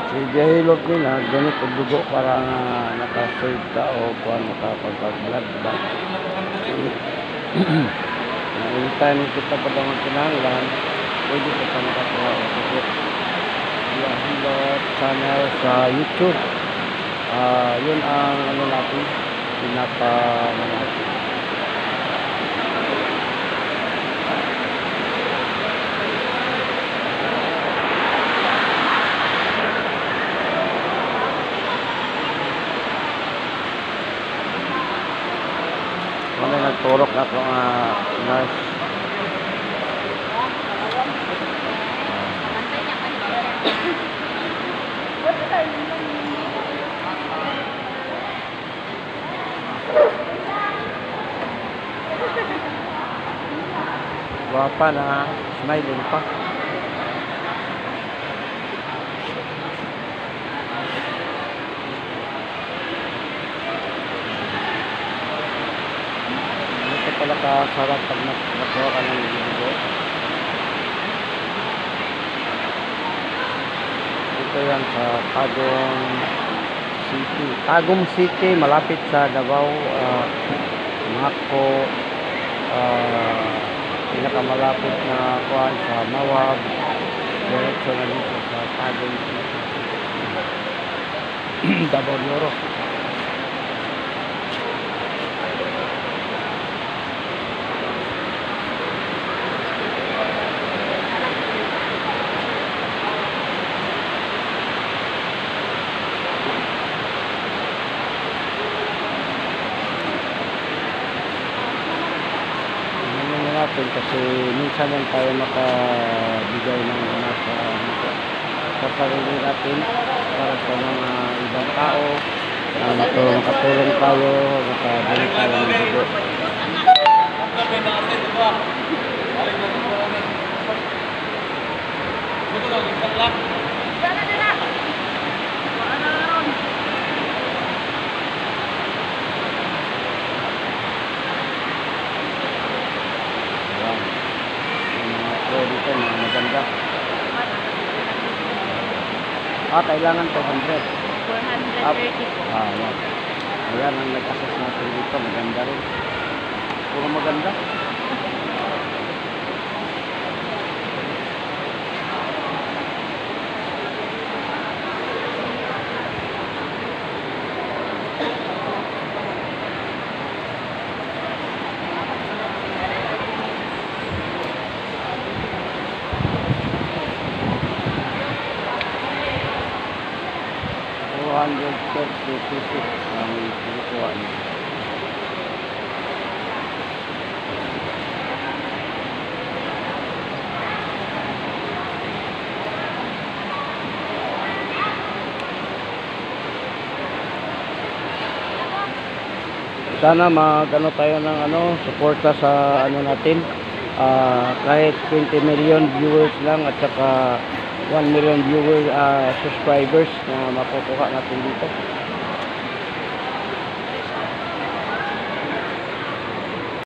Si Jahilot nila, ganito dugo para nakasave ka o kung nakapagpag-vlog ba. Anytime kita pa daw ang kinahanglan, pwede ka pa makakuha o dugo. Jahilot channel sa YouTube. Yun ang ano natin, pinapa-malaki. Wala nagturok na itong nurse. Guwapa na, smiling pa. Pala kasarap pag nakuha ka ng dugo. Ito yan sa Tagum City, malapit sa Davao, Mako, pinakamalapit na kuhan sa Mawag, diretso na dito sa Tagum City. Davao Yoro. Kasi minsan lang tayo makabigay ng sa sarili natin para sa mga ibang tao na makatulong tayo, makabili tayo ng dugo. Dito na maganda. Kailangan 200. 430 po. Yan. Ayan ang nag-assess natin dito. Maganda rin. Puro maganda. $236 ang kinukuha niya. Sana magano tayo ng suporta sa natin. Kahit 20 million viewers lang at saka 1 million viewers subscribers na makukuha natin dito.